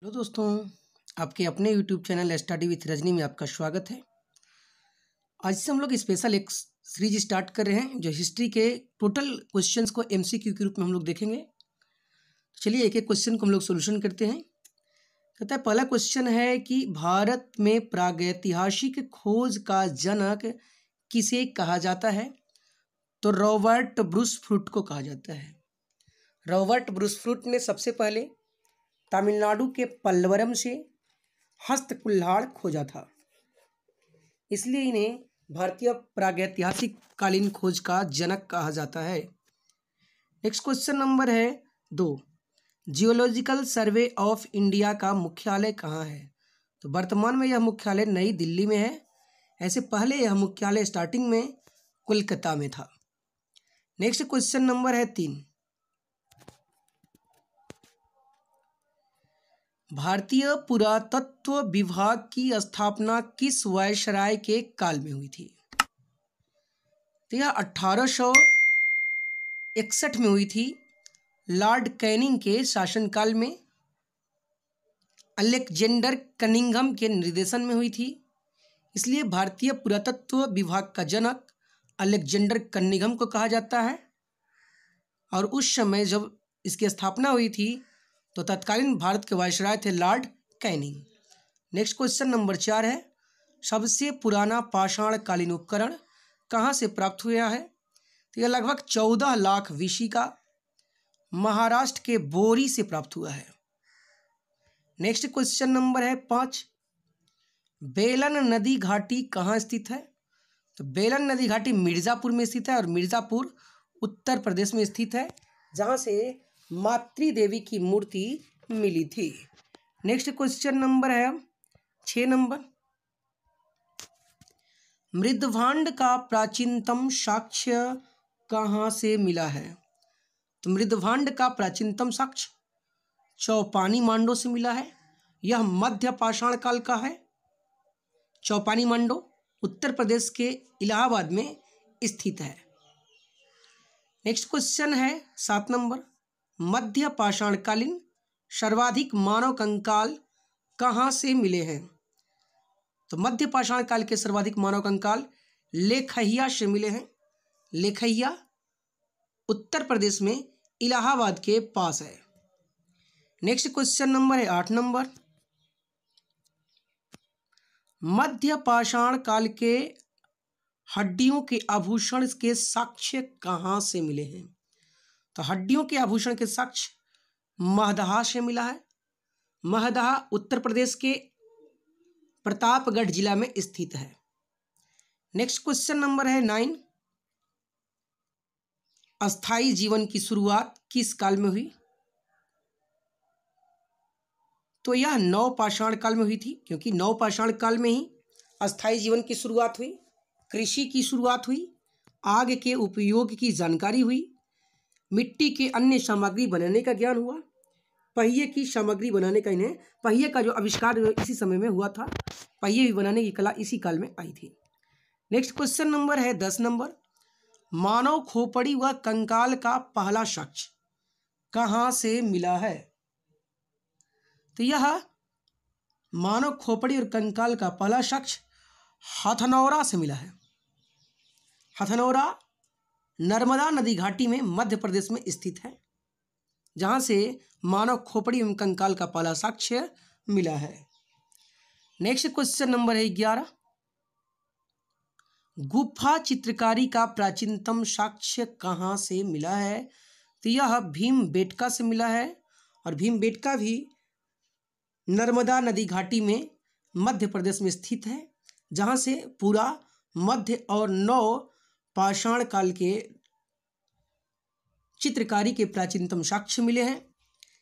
Hello दोस्तों, आपके अपने YouTube channel study with Rajni में आपका स्वागत है। आज से हम लोग स्पेशल एक सीरीज स्टार्ट कर रहे हैं जो हिस्ट्री के टोटल क्वेश्चंस को एमसीक्यू के रूप में हम लोग देखेंगे। चलिए एक एक क्वेश्चन को हम लोग सोल्यूशन करते हैं। कहता है पहला क्वेश्चन है कि भारत में प्रागैतिहासिक खोज का जनक किसे कहा जाता है? तो रॉबर्ट ब्रूस फ्रूट को कहा जाता है। रॉबर्ट ब्रूस फ्रूट ने सबसे पहले तमिलनाडु के पल्लवरम से हस्त कुल्हाड़ खोजा था, इसलिए इन्हें भारतीय प्रागैतिहासिक कालीन खोज का जनक कहा जाता है। नेक्स्ट क्वेश्चन नंबर है 2। जियोलॉजिकल सर्वे ऑफ इंडिया का मुख्यालय कहाँ है? तो वर्तमान में यह मुख्यालय नई दिल्ली में है। ऐसे पहले यह मुख्यालय स्टार्टिंग में कोलकाता में था। नेक्स्ट क्वेश्चन नंबर है 3। भारतीय पुरातत्व विभाग की स्थापना किस वायसराय के काल में हुई थी? तो यह 1861 में हुई थी। लॉर्ड कैनिंग के शासनकाल में अलेक्जेंडर कनिंघम के निर्देशन में हुई थी, इसलिए भारतीय पुरातत्व विभाग का जनक अलेक्जेंडर कनिंघम को कहा जाता है। और उस समय जब इसकी स्थापना हुई थी तो तत्कालीन भारत के वायसराय थे Lord Canning. Next question number 4 है, सबसे पुराना पाषाण कालीन उपकरण कहाँ से प्राप्त हुआ है? तो यह लगभग 14 लाख बीसी का महाराष्ट्र के बोरी से प्राप्त हुआ है। नेक्स्ट क्वेश्चन नंबर है 5। बेलन नदी घाटी कहाँ स्थित है? तो बेलन नदी घाटी मिर्ज़ापुर में स्थित है और मिर्ज़ापुर उत्तर प्रदेश में स्थित है, जहाँ से मातृ देवी की मूर्ति मिली थी। नेक्स्ट क्वेश्चन नंबर है 6 नंबर। मृदभांड का प्राचीनतम साक्ष्य कहाँ से मिला है? तो मृदभांड का प्राचीनतम साक्ष्य चौपानी मांडो से मिला है। यह मध्य पाषाण काल का है। चौपानी मांडो उत्तर प्रदेश के इलाहाबाद में स्थित है। नेक्स्ट क्वेश्चन है 7 नंबर। मध्य पाषाणकालीन सर्वाधिक मानव कंकाल कहाँ से मिले हैं? तो मध्य पाषाण काल के सर्वाधिक मानव कंकाल लेखैया से मिले हैं। लेखैया उत्तर प्रदेश में इलाहाबाद के पास है। नेक्स्ट क्वेश्चन नंबर है 8 नंबर। मध्य पाषाण काल के हड्डियों के आभूषण के साक्ष्य कहाँ से मिले हैं? तो हड्डियों के आभूषण के साक्ष्य महदहा से मिला है। महदहा उत्तर प्रदेश के प्रतापगढ़ जिला में स्थित है। नेक्स्ट क्वेश्चन नंबर है 9। अस्थाई जीवन की शुरुआत किस काल में हुई? तो यह नवपाषाण काल में हुई थी, क्योंकि नवपाषाण काल में ही अस्थाई जीवन की शुरुआत हुई, कृषि की शुरुआत हुई, आग के उपयोग की जानकारी हुई, मिट्टी के अन्य सामग्री बनाने का ज्ञान हुआ, पहिए की सामग्री बनाने का इन्हें पहिए का जो आविष्कार इसी समय में हुआ था। पहिए भी बनाने की कला इसी काल में आई थी। नेक्स्ट क्वेश्चन नंबर है 10 नंबर। मानव खोपड़ी व कंकाल का पहला साक्ष्य कहाँ से मिला है? तो यह मानव खोपड़ी और कंकाल का पहला साक्ष्य हथनौरा से मिला है। हथनौरा नर्मदा नदी घाटी में मध्य प्रदेश में स्थित है, जहाँ से मानव खोपड़ी एवं कंकाल का पहला साक्ष्य मिला है। नेक्स्ट क्वेश्चन नंबर है 11। गुफा चित्रकारी का प्राचीनतम साक्ष्य कहाँ से मिला है? तो यह भीमबेटका से मिला है, और भीमबेटका भी नर्मदा नदी घाटी में मध्य प्रदेश में स्थित है, जहाँ से पूरा मध्य और नव पाषाण काल के चित्रकारी के प्राचीनतम साक्ष्य मिले हैं।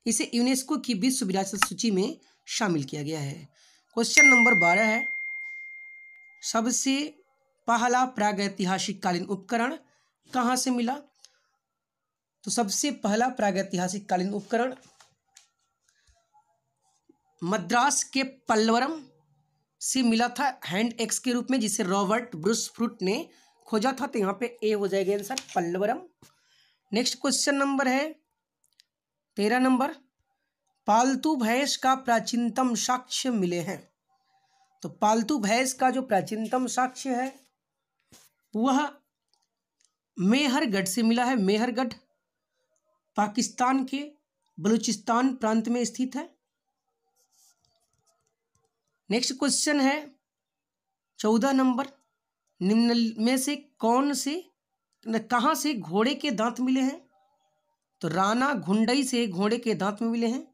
इसे यूनेस्को की विश्व विरासत सूची में शामिल किया गया है। क्वेश्चन नंबर 12 है, सबसे पहला प्रागैतिहासिक कालीन उपकरण कहाँ से मिला? तो सबसे पहला प्रागैतिहासिक कालीन उपकरण मद्रास के पल्लवरम से मिला था, हैंड एक्स के रूप में, जिसे रॉबर्ट ब्रूस फ्रूट ने खोजा था। तो यहाँ पे ए हो जाएगा answer, Pallavaram. Next question number है 13 नंबर। पालतू भैंस का प्राचीनतम साक्ष्य मिले हैं। तो पालतू भैंस का जो प्राचीनतम साक्ष्य है वह मेहरगढ़ से मिला है। मेहरगढ़ पाकिस्तान के बलूचिस्तान प्रांत में स्थित है। नेक्स्ट क्वेश्चन है 14 नंबर, निम्न में से कहाँ से घोड़े के दांत मिले हैं? तो राणा घुंडई से घोड़े के दांत में मिले हैं।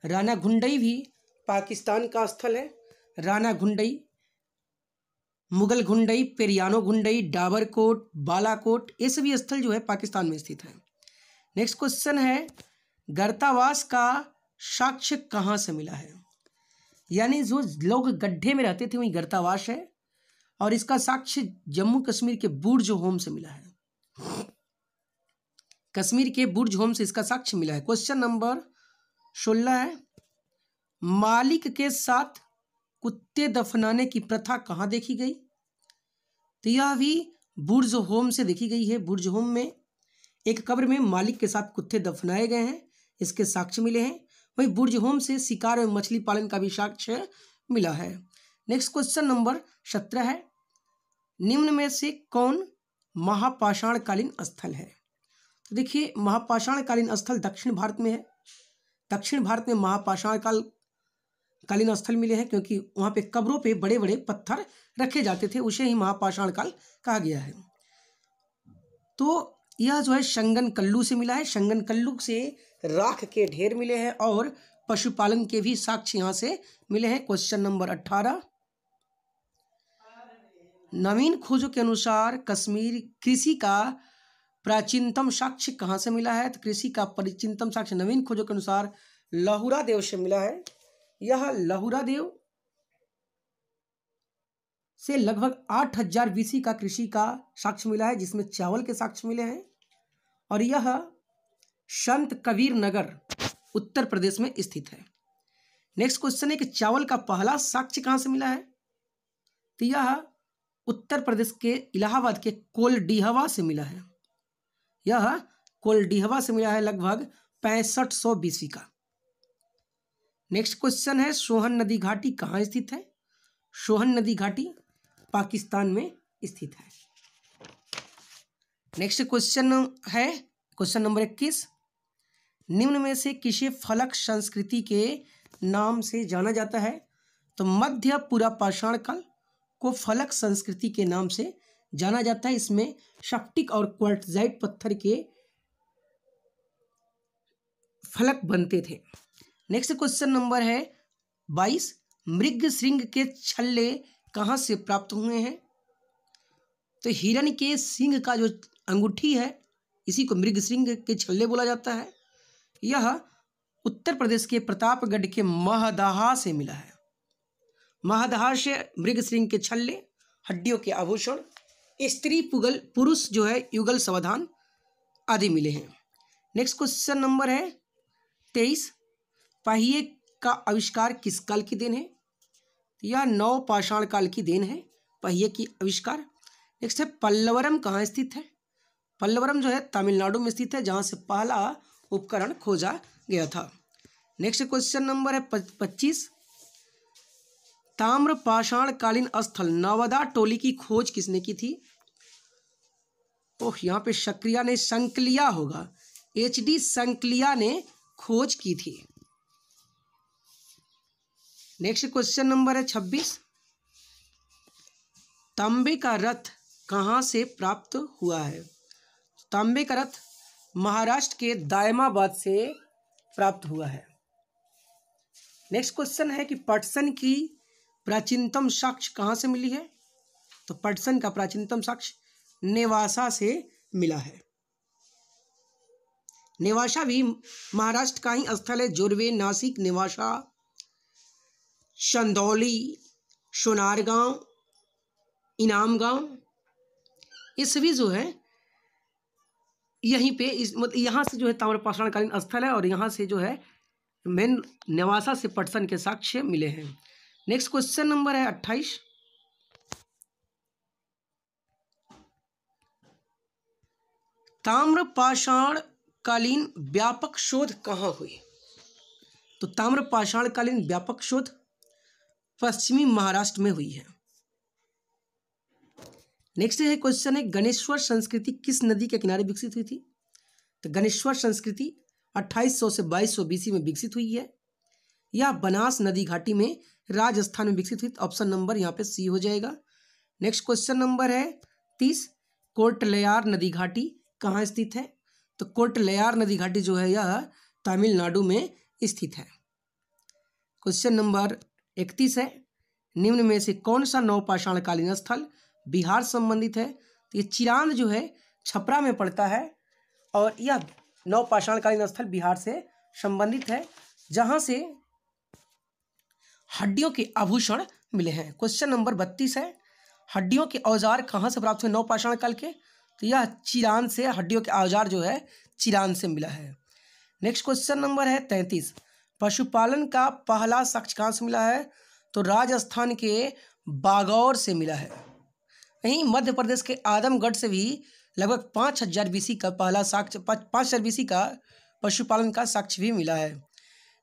राणा घुंडई भी पाकिस्तान का स्थल है। राणा घुंडई, मुगल घुंडई, पेरियानो घुंडई, डाबरकोट, बालाकोट, ये सभी स्थल जो है पाकिस्तान में स्थित है। नेक्स्ट क्वेश्चन है गर्तावास का साक्ष्य कहाँ से मिला है? यानी जो लोग गड्ढे में रहते थे वही गर्तावास है, और इसका साक्ष्य जम्मू कश्मीर के बुर्ज होम से मिला है। कश्मीर के बुर्ज होम से इसका साक्ष्य मिला है। क्वेश्चन नंबर 16 है मालिक के साथ कुत्ते दफनाने की प्रथा कहाँ देखी गई? तो यह भी बुर्ज होम से देखी गई है। बुर्ज होम में एक कब्र में मालिक के साथ कुत्ते दफनाए गए हैं, इसके साक्ष्य मिले हैं। वही बुर्ज होम से शिकार और मछली पालन का भी साक्ष्य मिला है। नेक्स्ट क्वेश्चन नंबर 17 है निम्न में से कौन महापाषाणकालीन स्थल है? तो देखिए महापाषाणकालीन स्थल दक्षिण भारत में है। दक्षिण भारत में महापाषाणकालीन स्थल मिले हैं क्योंकि वहाँ पे कब्रों पे बड़े बड़े पत्थर रखे जाते थे, उसे ही महापाषाण काल कहा गया है। तो यह जो है शंगनकल्लू से मिला है। शंगनकल्लू से राख के ढेर मिले हैं और पशुपालन के भी साक्ष्य यहाँ से मिले हैं। क्वेश्चन नंबर 18 नवीन खोजों के अनुसार कश्मीर कृषि का प्राचीनतम साक्ष्य कहाँ से मिला है? तो कृषि का प्राचीनतम साक्ष्य नवीन खोजों के अनुसार लहुरा देव से मिला है। यह लहुरा देव से लगभग 8000 BC का कृषि का साक्ष्य मिला है, जिसमें चावल के साक्ष्य मिले हैं, और यह संत कबीर नगर उत्तर प्रदेश में स्थित है। नेक्स्ट क्वेश्चन है कि चावल का पहला साक्ष्य कहाँ से मिला है? तो यह उत्तर प्रदेश के इलाहाबाद के कोलडीहवा से मिला है। यह कोलडीहवा से मिला है लगभग 6500 BC का। नेक्स्ट क्वेश्चन है सोहन नदी घाटी कहाँ स्थित है? सोहन नदी घाटी पाकिस्तान में स्थित है। नेक्स्ट क्वेश्चन है क्वेश्चन नंबर 21 निम्न में से किसे फलक संस्कृति के नाम से जाना जाता है? तो मध्य पूरा पाषाण काल को फलक संस्कृति के नाम से जाना जाता है। इसमें स्फटिक और क्वार्टजाइट पत्थर के फलक बनते थे। नेक्स्ट क्वेश्चन नंबर है 22 मृगशृंग के छल्ले कहाँ से प्राप्त हुए हैं? तो हिरण के सिंग का जो अंगूठी है इसी को मृगशृंग के छल्ले बोला जाता है। यह उत्तर प्रदेश के प्रतापगढ़ के महदहा से मिला है। महदहा से मृगशृंग के छल्ले, हड्डियों के आभूषण, स्त्री पुरुष जो है युगल सावधान आदि मिले हैं। नेक्स्ट क्वेश्चन नंबर है 23 पहिए का आविष्कार किस काल की देन है? यह नवपाषाण काल की देन है, पहिए की आविष्कार। नेक्स्ट है पल्लवरम कहाँ स्थित है? पल्लवरम जो है तमिलनाडु में स्थित है, जहाँ से पहला उपकरण खोजा गया था। नेक्स्ट क्वेश्चन नंबर है 25 ताम्रपाषाण कालीन स्थल नवदा टोली की खोज किसने की थी? ओह यहाँ पे शक्रिया ने संकलिया होगा, HD संकलिया ने खोज की थी। नेक्स्ट क्वेश्चन नंबर है 26 तांबे का रथ कहाँ से प्राप्त हुआ है? तांबे का रथ महाराष्ट्र के दायमाबाद से प्राप्त हुआ है। नेक्स्ट क्वेश्चन है कि पटसन की प्राचीनतम साक्ष्य कहाँ से मिली है? तो पटसन का प्राचीनतम साक्ष्य नेवासा से मिला है। नेवासा भी महाराष्ट्र का ही स्थल है। जोरवे, नासिक, नेवासा, चंदौली, सोनारगांव, इनामगांव, ये सभी जो है यहीं पे यहाँ से जो है ताम्रपाषाण कालीन स्थल है, और यहाँ से जो है मेन नेवासा से पटसन के साक्ष्य मिले हैं। नेक्स्ट क्वेश्चन नंबर है 28 ताम्रपाषाण कालीन व्यापक शोध कहाँ हुई? तो ताम्रपाषाणकालीन व्यापक शोध पश्चिमी महाराष्ट्र में हुई है। नेक्स्ट है क्वेश्चन है, गणेश्वर संस्कृति किस नदी के किनारे विकसित हुई थी? तो गणेश्वर संस्कृति 2800 से 2200 BC में विकसित हुई है। यह बनास नदी घाटी में राजस्थान में विकसित हुई। ऑप्शन नंबर यहाँ पे सी हो जाएगा। नेक्स्ट क्वेश्चन नंबर है 30, कोर्टलयार नदी घाटी कहाँ स्थित है? तो कोर्टलयार नदी घाटी जो है यह तमिलनाडु में स्थित है। क्वेश्चन नंबर 31 है, निम्न में से कौन सा नवपाषाणकालीन स्थल बिहार संबंधित है? तो ये चिरांद जो है छपरा में पड़ता है और यह नवपाषाणकालीन स्थल बिहार से संबंधित है, जहाँ से हड्डियों के आभूषण मिले हैं। क्वेश्चन नंबर 32 है, हड्डियों के औजार कहाँ से प्राप्त हुए नवपाषाण काल के? तो यह चिरांद से, हड्डियों के औजार जो है चिरांद से मिला है। नेक्स्ट क्वेश्चन नंबर है 33, पशुपालन का पहला साक्ष्य कहाँ से मिला है? तो राजस्थान के बागौर से मिला है। वहीं मध्य प्रदेश के आदमगढ़ से भी लगभग 5000 BC का पहला साक्ष्य, 5000 BC का पशुपालन का साक्ष्य भी मिला है।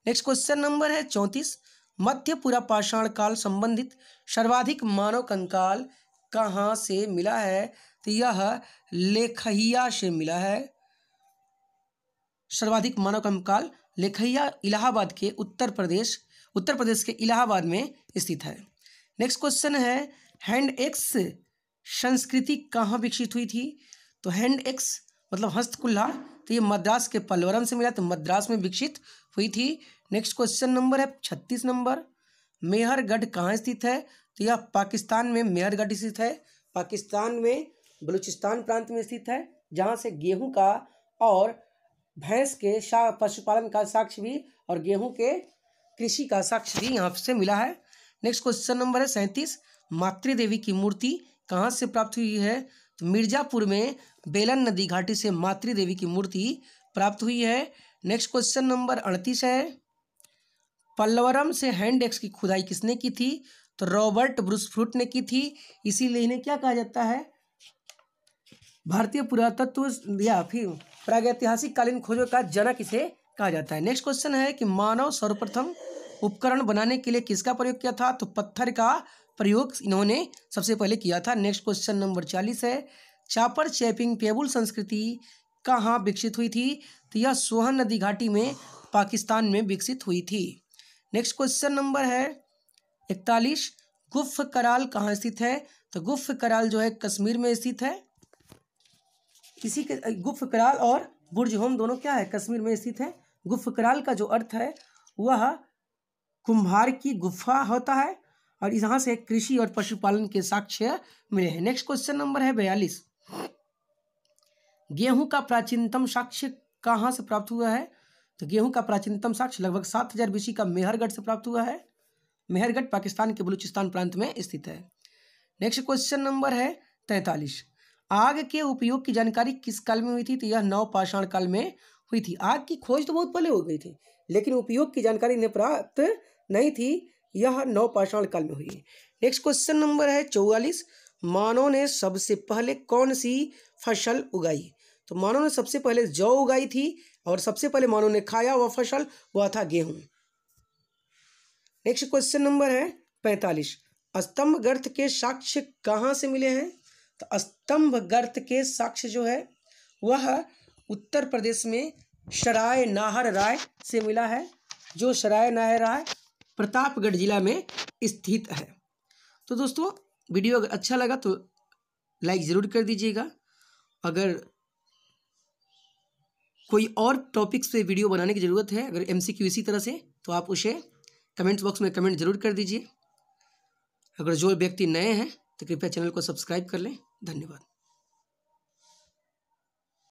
नेक्स्ट क्वेश्चन नंबर है 34, मध्य पुरापाषाण काल संबंधित सर्वाधिक मानव कंकाल कहाँ से मिला है? तो यह लेखहिया से मिला है। सर्वाधिक मानव कंकाल लेखहिया इलाहाबाद के उत्तर प्रदेश के इलाहाबाद में स्थित है। नेक्स्ट क्वेश्चन है, हैंड एक्स संस्कृति कहाँ विकसित हुई थी? तो हैंड एक्स मतलब हस्तकुल्हा, तो ये मद्रास के पलवरम से मिला, तो मद्रास में विकसित हुई थी। नेक्स्ट क्वेश्चन नंबर है 36 नंबर, मेहरगढ़ कहाँ स्थित है? तो यह पाकिस्तान में मेहरगढ़ स्थित है। पाकिस्तान में बलूचिस्तान प्रांत में स्थित है, जहाँ से गेहूं का और भैंस के पशुपालन का साक्ष्य भी और गेहूं के कृषि का साक्ष्य भी यहाँ से मिला है। नेक्स्ट क्वेश्चन नंबर है 37, मातृदेवी की मूर्ति कहाँ से प्राप्त हुई है? तो मिर्जापुर में बेलन नदी घाटी से मातृदेवी की मूर्ति प्राप्त हुई है। नेक्स्ट क्वेश्चन नंबर 38 है, पल्लवरम से हैंड एक्स की खुदाई किसने की थी? तो रॉबर्ट ब्रूस फ्रूट ने की थी। इसीलिए इन्हें क्या कहा जाता है? भारतीय पुरातत्व या फिर प्रागैतिहासिक कालीन खोजों का जनक इसे कहा जाता है। नेक्स्ट क्वेश्चन है कि मानव सर्वप्रथम उपकरण बनाने के लिए किसका प्रयोग किया था? तो पत्थर का प्रयोग इन्होंने सबसे पहले किया था। नेक्स्ट क्वेश्चन नंबर 40 है, चापर चैपिंग पेबुल संस्कृति कहाँ विकसित हुई थी? तो यह सोहन नदी घाटी में पाकिस्तान में विकसित हुई थी। नेक्स्ट क्वेश्चन नंबर है 41, गुफ कराल कहाँ स्थित है? तो गुफ कराल जो है कश्मीर में स्थित है। इसी के गुफ कराल और बुर्ज होम दोनों क्या है? कश्मीर में स्थित है। गुफ कराल का जो अर्थ है वह कुम्हार की गुफा होता है और यहाँ से कृषि और पशुपालन के साक्ष्य मिले हैं। नेक्स्ट क्वेश्चन नंबर है 42, गेहूं का प्राचीनतम साक्ष्य कहाँ से प्राप्त हुआ है? तो गेहूं का प्राचीनतम साक्ष्य लगभग 7000 BC का मेहरगढ़ से प्राप्त हुआ है। मेहरगढ़ पाकिस्तान के बलूचिस्तान प्रांत में स्थित है। नेक्स्ट क्वेश्चन नंबर है 43, आग के उपयोग की जानकारी किस काल में हुई थी? तो यह नवपाषाण काल में हुई थी। आग की खोज तो बहुत पहले हो गई थी, लेकिन उपयोग की जानकारी इन्हें प्राप्त नहीं थी, यह नवपाषाण काल में हुई। नेक्स्ट क्वेश्चन नंबर है 44, मानव ने सबसे पहले कौन सी फसल उगाई? तो मानव ने सबसे पहले जौ उगाई थी और सबसे पहले मानव ने खाया वह फसल वह था गेहूं। नेक्स्ट क्वेश्चन नंबर है 45, स्तंभ गर्त के साक्ष्य कहाँ से मिले हैं? तो स्तंभ गर्त के साक्ष्य जो है वह उत्तर प्रदेश में सराय नाहर राय से मिला है, जो सराय नाहर राय प्रतापगढ़ जिला में स्थित है। तो दोस्तों वीडियो अगर अच्छा लगा तो लाइक ज़रूर कर दीजिएगा। अगर कोई और टॉपिक्स पे वीडियो बनाने की ज़रूरत है, अगर MCQ इसी तरह से, तो आप उसे कमेंट्स बॉक्स में कमेंट जरूर कर दीजिए। अगर जो व्यक्ति नए हैं तो कृपया चैनल को सब्सक्राइब कर लें। धन्यवाद।